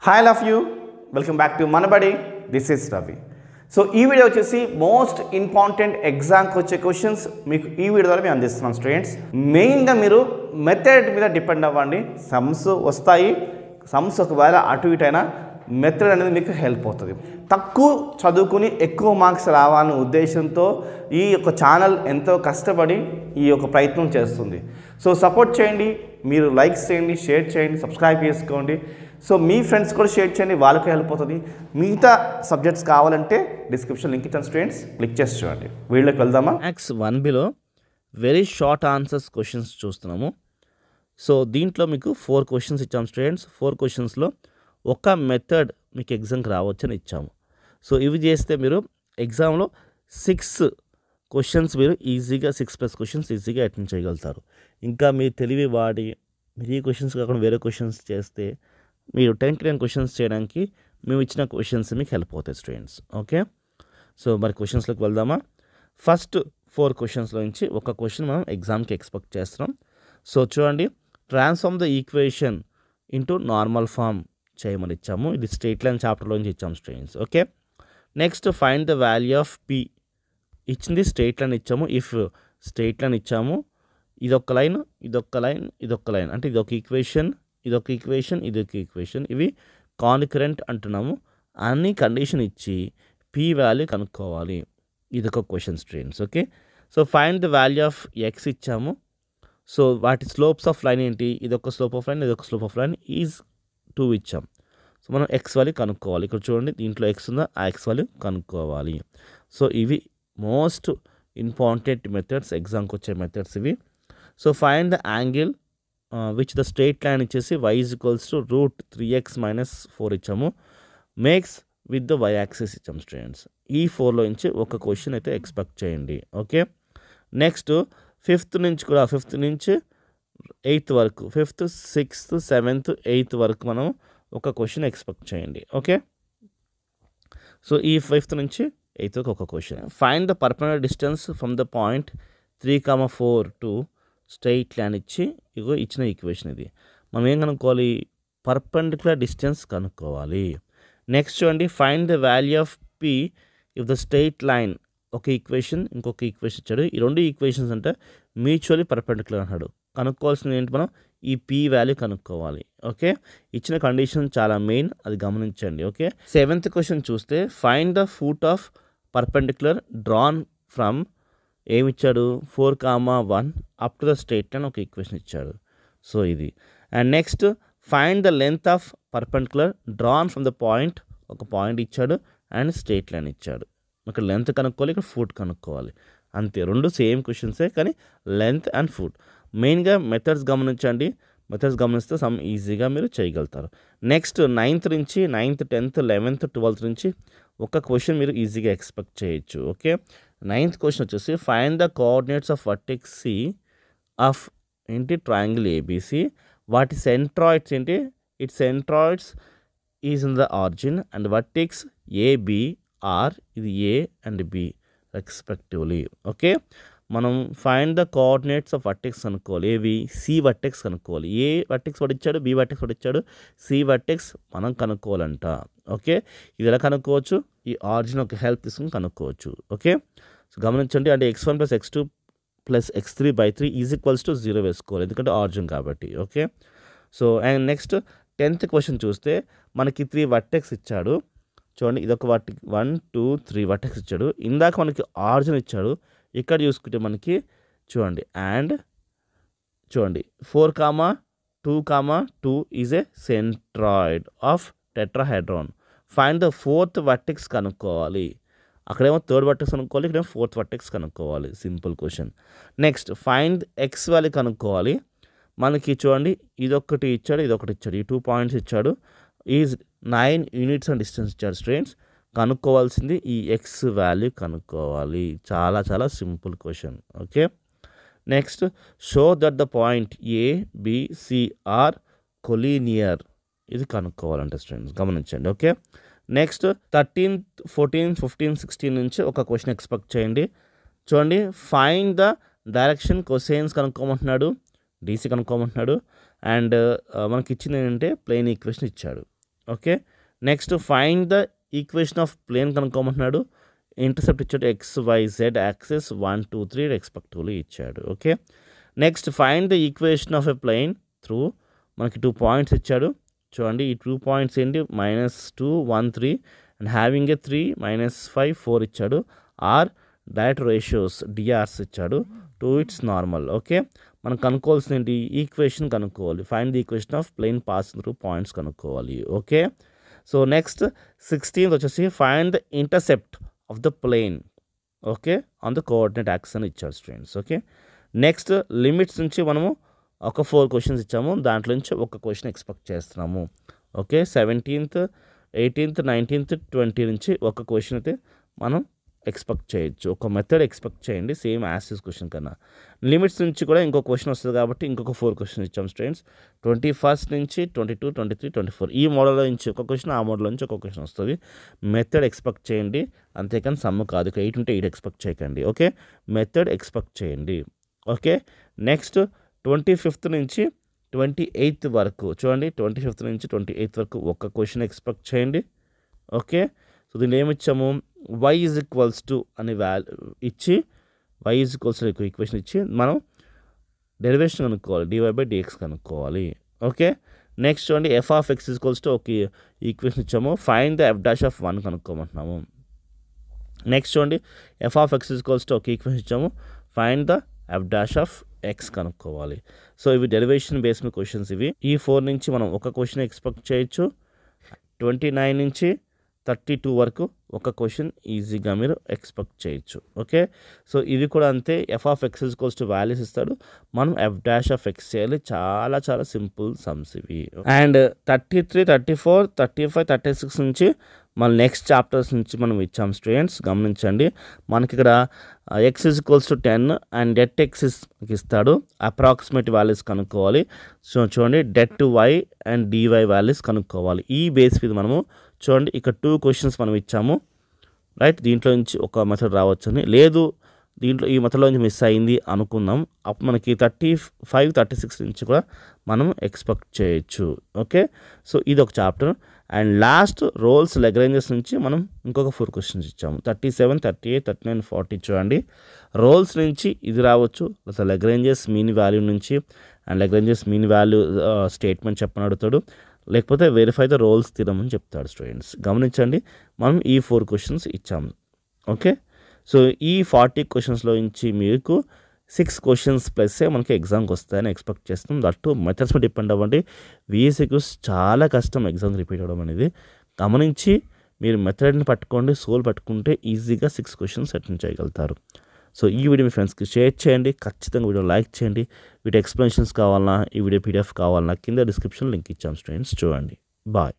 Hi love you welcome back to Manabadi this is Ravi. So ఈ video వచ్చేసి most important ఎగ్జామ్కి వచ్చే questions మీకు ఈ వీడియో ద్వారా మేము అందిస్తున్నాం స్టూడెంట్స్. మెయిన్గా మీరు మెథడ్ మీద డిపెండ్ అవ్వండి. సమ్స్ వస్తాయి, సమ్స్ ఒకవేళ అటు ఇటు అయినా మెథడ్ అనేది మీకు హెల్ప్ అవుతుంది. తక్కువ చదువుకుని ఎక్కువ మార్క్స్ రావాలనే ఉద్దేశంతో ఈ యొక్క ఛానల్ ఎంతో కష్టపడి ఈ యొక్క ప్రయత్నం చేస్తుంది. సో సపోర్ట్ చేయండి, మీరు లైక్స్ చేయండి, షేర్ చేయండి, సబ్స్క్రైబ్ చేసుకోండి. సో మీ ఫ్రెండ్స్ కూడా షేర్ చేయండి, వాళ్ళకి హెల్ప్ అవుతుంది. మిగతా సబ్జెక్ట్స్ కావాలంటే డిస్క్రిప్షన్ లింక్ ఇచ్చాను స్టూడెంట్స్, క్లిక్ చేసి చూడండి. వీళ్ళకి వెళ్దామా? మ్యాథ్స్ 1Bలో వెరీ షార్ట్ ఆన్సర్స్ క్వశ్చన్స్ చూస్తున్నాము. సో దీంట్లో మీకు 4 క్వశ్చన్స్ ఇచ్చాము స్టూడెంట్స్. 4 క్వశ్చన్స్లో ఒక మెథడ్ మీకు ఎగ్జామ్కి రావచ్చని ఇచ్చాము. సో ఇవి చేస్తే మీరు ఎగ్జామ్లో 6 క్వశ్చన్స్ మీరు ఈజీగా 6+ క్వశ్చన్స్ ఈజీగా అటెండ్ చేయగలుగుతారు. ఇంకా మీ తెలివి వాడి మీరు ఈ క్వశ్చన్స్ కాకుండా వేరే క్వశ్చన్స్ చేస్తే మీరు 10 క్వశ్చన్స్ చేయడానికి మేము ఇచ్చిన క్వశ్చన్స్ మీకు హెల్ప్ అవుతాయి స్టూడెంట్స్. ఓకే, సో మరి క్వశ్చన్స్లోకి వెళ్దామా? ఫస్ట్ 4 క్వశ్చన్స్లో నుంచి ఒక క్వశ్చన్ మనం ఎగ్జామ్కి ఎక్స్పెక్ట్ చేస్తున్నాం. సో చూడండి, transform the equation into normal form చేయమని ఇచ్చాము. ఇది స్ట్రెయిట్ లైన్ చాప్టర్లో నుంచి ఇచ్చాము students. Okay, next find the value of P. ఇచ్చింది స్ట్రెయిట్ లైన్ ఇచ్చాము. ఇఫ్ స్ట్రెయిట్ లైన్ ఇచ్చాము, ఇదొక లైన్, ఇదొక లైన్, ఇదొక లైన్, అంటే ఇదొక ఈక్వేషన్, ఇదొక ఈక్వేషన్, ఇదొక ఈక్వేషన్, ఇవి కాన్కరెంట్ అంటున్నాము. అన్ని కండిషన్ ఇచ్చి పి వాల్యూ కనుక్కోవాలి. ఇదొక question students. Okay, so find the value of X ఇచ్చాము. సో వాటి స్లోప్స్ ఆఫ్ లైన్ ఏంటి? ఇదొక స్లోప్ ఆఫ్ లైన్, ఇదొక స్లోప్ ఆఫ్ లైన్ ఈజ్ 2 ఇచ్చాం. సో మనం ఎక్స్ వాల్యూ కనుక్కోవాలి. ఇక్కడ చూడండి, దీంట్లో ఎక్స్ ఉందా, ఆ ఎక్స్ వాల్యూ కనుక్కోవాలి. సో ఇవి మోస్ట్ ఇంపార్టెంట్ మెథడ్స్, ఎగ్జామ్కి వచ్చే మెథడ్స్ ఇవి. So find the angle which the straight line ఇచ్చేసి y = √3x - 4 ఇచ్చాము. Makes with the y axis ఇచ్చాము స్టూడెంట్స్. ఈ 4లో నుంచి ఒక క్వశ్చన్ అయితే ఎక్స్పెక్ట్ చేయండి. ఓకే, నెక్స్ట్ 5th నుంచి కూడా 5th నుంచి 8th వరకు, 5th, 6th, 7th, 8th వరకు మనం ఒక క్వశ్చన్ ఎక్స్పెక్ట్ చేయండి. ఓకే, సో ఈ 5th నుంచి 8th వరకు ఒక question. Find the perpendicular distance from the point 3,4 to straight line ఇచ్చి ఇగో ఇచ్చిన ఈక్వేషన్ ఇది. మనం ఏం కనుక్కోవాలి? పర్పెండిక్యులర్ డిస్టెన్స్ కనుక్కోవాలి. నెక్స్ట్ చూడండి, find the value of P if the straight line. ఒక ఈక్వేషన్, ఇంకొక ఈక్వేషన్ ఇచ్చాడు. ఈ 2 ఈక్వేషన్స్ అంటే మ్యూచువల్లీ పర్పెండిక్యులర్ అన్నాడు. కనుక్కోవాల్సింది ఏంటి? మనం ఈ పి వాల్యూ కనుక్కోవాలి. ఓకే, ఇచ్చిన కండిషన్ చాలా మెయిన్, అది గమనించండి. ఓకే, 7th క్వశ్చన్ చూస్తే find the foot of perpendicular drawn from ఏమిచ్చాడు? 4,1 up to the straight line ఒక ఈక్వేషన్ ఇచ్చాడు. సో ఇది. And next find the length of perpendicular drawn from the point, ఒక పాయింట్ ఇచ్చాడు అండ్ స్ట్రెయిట్ లైన్ ఇచ్చాడు. ఇక్కడ length కనుక్కోవాలి, ఇక్కడ ఫూట్ కనుక్కోవాలి. అంతే, 2 సేమ్ క్వశ్చన్సే, కానీ లెంత్ అండ్ ఫూట్. మెయిన్గా మెథడ్స్ గమనించండి. మెథడ్స్ గమనిస్తే సమ్ ఈజీగా మీరు చేయగలుగుతారు. నెక్స్ట్ 9th నుంచి 9th, 10th, 11th, 12th నుంచి ఒక క్వశ్చన్ మీరు ఈజీగా ఎక్స్పెక్ట్ చేయొచ్చు. ఓకే, 9th క్వశ్చన్ వచ్చేసి find the coordinates of vertex C of ఏంటి ట్రయాంగిల్ ఏబిసి. వాటి సెంట్రాయిడ్స్ ఏంటి? It centroids is in the origin and vertex ABR, ఇది A and B respectively. Okay, మనం find the coordinates of vertex కనుక్కోవాలి. ఏవి? C vertex కనుక్కోవాలి. A vertex పడిచ్చాడు, B vertex పడిచ్చాడు, సి వర్టెక్స్ మనం కనుక్కోవాలంట. ఓకే, ఇది ఎలా కనుక్కోవచ్చు? ఈ ఆరిజిన్ ఒక హెల్ప్ తీసుకుని కనుక్కోవచ్చు. ఓకే, సో గమనించండి, అంటే x1 + x2 + x3/3 = 0 వేసుకోవాలి, ఎందుకంటే ఆరిజిన్ కాబట్టి. Okay, so and next 10th question చూస్తే మనకి 3 వర్టెక్స్ ఇచ్చాడు. చూడండి, ఇదొక 1, 2, 3 వర్టెక్స్ ఇచ్చాడు. ఇందాక మనకి ఆరిజిన్ ఇచ్చాడు. ఇక్కడ చూసుకుంటే మనకి చూడండి, అండ్ చూడండి 4,2,2 is a centroid of tetrahedron. Find the 4th vertex కనుక్కోవాలి. అక్కడేమో 3rd వర్టెక్స్ కనుక్కోవాలి, ఇక్కడేమో 4th వర్టెక్స్ కనుక్కోవాలి. Simple question. Next find X value కనుక్కోవాలి. మనకి చూడండి, ఇదొకటి ఇచ్చాడు, ఇదొకటి ఇచ్చాడు, ఈ 2 పాయింట్స్ ఇచ్చాడు. ఈజ్ 9 యూనిట్స్ అండ్ డిస్టెన్స్ ఇచ్చాడు స్టూడెంట్స్. కనుక్కోవాల్సింది ఈ ఎక్స్ వాల్యూ కనుక్కోవాలి. చాలా చాలా simple question. Okay, next show that the point ABCR collinear. ఇది కనుక్కోవాలంటే స్టూడెంట్స్ గమనించండి. Okay, next 13th, 14th, 15th, 16th నుంచి ఒక క్వశ్చన్ ఎక్స్పెక్ట్ చేయండి. చూడండి, ఫైండ్ ద డైరెక్షన్ కొసైన్స్ కనుక్కోమంటున్నాడు, డీసీ కనుక్కోమంటున్నాడు. అండ్ మనకి ఇచ్చింది ఏంటంటే ప్లేన్ ఈక్వేషన్ ఇచ్చాడు. Okay. Next find the equation of plane కనుక్కోమంటున్నాడు. ఇంటర్సెప్ట్ ఇచ్చాడు XYZ యాక్సిస్ 1 2 3 రెస్పెక్టివ్లీ ఇచ్చాడు. Okay. Next find the equation of a plane through మనకి 2 పాయింట్స్ ఇచ్చాడు. చూడండి ఈ 2 పాయింట్స్ ఏంటి -2 1 3 అండ్ హ్యావింగ్ ఏ 3 -5 4 ఇచ్చాడు. ఆర్ డైరెక్ట్ రేషియోస్ డిఆర్స్ ఇచ్చాడు టు ఇట్స్ నార్మల్. ఓకే. మనం కనుక్కోవాల్సింది ఏంటి ఈక్వేషన్ కనుక్కోవాలి. Find the equation of plane pass through points కనుక్కోవాలి. ఓకే. సో నెక్స్ట్ 16th వచ్చేసి find the intercept of the plane okay on the coordinate axis అని ఇచ్చారు students. Okay. Next limits నుంచి మనము ఒక 4 క్వశ్చన్స్ ఇచ్చాము. దాంట్లో నుంచి ఒక క్వశ్చన్ ఎక్స్పెక్ట్ చేస్తున్నాము. ఓకే. 17th 18th 19th 20 నుంచి ఒక క్వశ్చన్ అయితే మనం ఎక్స్పెక్ట్ చేయొచ్చు. ఒక మెథడ్ ఎక్స్పెక్ట్ చేయండి సేమ్ యాసిస్ క్వశ్చన్ కన్నా. లిమిట్స్ నుంచి కూడా ఇంకో క్వశ్చన్ వస్తుంది కాబట్టి ఇంకొక 4 క్వశ్చన్స్ ఇచ్చాం స్టూడెంట్స్. 21st నుంచి 22 23 24 ఈ మోడల్లో నుంచి ఒక క్వశ్చన్ ఆ మోడల్ నుంచి ఒక క్వశ్చన్ వస్తుంది. మెథడ్ ఎక్స్పెక్ట్ చేయండి అంతేకాని సమ్ కాదు. 8 ఉంటే 8 ఎక్స్పెక్ట్ చేయకండి. ఓకే. మెథడ్ ఎక్స్పెక్ట్ చేయండి. ఓకే. నెక్స్ట్ 25th నుంచి 28th వరకు చూడండి 25th నుంచి 28th వరకు ఒక క్వశ్చన్ ఎక్స్పెక్ట్ చేయండి. ఓకే. సో దీన్ని ఏమి ఇచ్చాము y = అనే ఇచ్చి y = ఈక్వేషన్ ఇచ్చి మనం డెరివేషన్ కనుక్కోవాలి. dy/dx కనుక్కోవాలి. ఓకే. నెక్స్ట్ చూడండి f(x) ఒక ఈక్వేషన్ ఇచ్చాము. Find the f'(1) కనుక్కోమంటున్నాము. నెక్స్ట్ చూడండి f(x) ఒక ఈక్వేషన్ ఇచ్చాము. ఫైండ్ ద f'(x) కనుక్కోవాలి. సో ఇవి డెరివేషన్ బేస్డ్ క్వశ్చన్స్ ఇవి. ఈ 4 నుంచి మనం ఒక క్వశ్చన్ ఎక్స్పెక్ట్ చేయొచ్చు. 29 నుంచి 32 వరకు ఒక క్వశ్చన్ ఈజీగా మీరు ఎక్స్పెక్ట్ చేయొచ్చు. ఓకే. సో ఇవి కూడా అంతే. f(x) వాల్యూస్ ఇస్తాడు. మనం f'(x) చేయాలి. చాలా చాలా సింపుల్ సమ్స్ ఇవి. అండ్ 33 34 35 36 నుంచి మన నెక్స్ట్ చాప్టర్స్ నుంచి మనం ఇచ్చాం స్టూడెంట్స్ గమనించండి. మనకి ఇక్కడ x = 10 అండ్ det x ఇస్తాడు. అప్రాక్సిమేట్ వాల్యూస్ కనుక్కోవాలి. సో చూడండి det y and dy values కనుక్కోవాలి. ఈ బేస్ మీద మనము చూడండి ఇక్కడ 2 క్వశ్చన్స్ మనం ఇచ్చాము రైట్. దీంట్లో నుంచి ఒక మెథడ్ రావచ్చని లేదు దీంట్లో ఈ మెథడ్లో నుంచి మిస్ అయింది అనుకుందాం. అప్పుడు మనకి 35 36 నుంచి కూడా మనం ఎక్స్పెక్ట్ చేయొచ్చు. ఓకే. సో ఇది ఒక చాప్టర్. అండ్ లాస్ట్ రోల్స్ లెగ్రేంజెస్ నుంచి మనం ఇంకొక 4 క్వశ్చన్స్ ఇచ్చాము. 37 38 39 40 చూడండి రోల్స్ నుంచి ఇది రావచ్చు. లేదా లెగ్రేంజెస్ మీన్ వాల్యూ నుంచి అండ్ లెగ్రేంజెస్ మీన్ వాల్యూ స్టేట్మెంట్ చెప్పని అడుగుతాడు. లేకపోతే వెరిఫై ద రోల్స్ తీరమని చెప్తాడు స్టూడెంట్స్. గమనించండి మనం ఈ 4 క్వశ్చన్స్ ఇచ్చాము. ఓకే. సో ఈ 40 క్వశ్చన్స్లో నుంచి మీకు 6 క్వశ్చన్స్ ప్లస్సే మనకి ఎగ్జామ్కి వస్తాయని ఎక్స్పెక్ట్ చేస్తాం. దట్టు మెథడ్స్ మీద డిపెండ్ అవ్వండి. VSQs చాలా కష్టం ఎగ్జామ్ రిపీట్ అవ్వడం అనేది. గమనించి మీరు మెథడ్ని పట్టుకోండి. సోల్ పట్టుకుంటే ఈజీగా 6 క్వశ్చన్స్ అటెండ్ చేయగలుగుతారు. సో ఈ వీడియో మీ ఫ్రెండ్స్కి షేర్ చేయండి. ఖచ్చితంగా వీడియో లైక్ చేయండి. వీటి ఎక్స్ప్లెనేషన్స్ కావాలన్నా ఈ వీడియో PDF కావాలన్నా కింద డిస్క్రిప్షన్ లింక్ ఇచ్చాం స్టూడెంట్స్ చూడండి. బాయ్.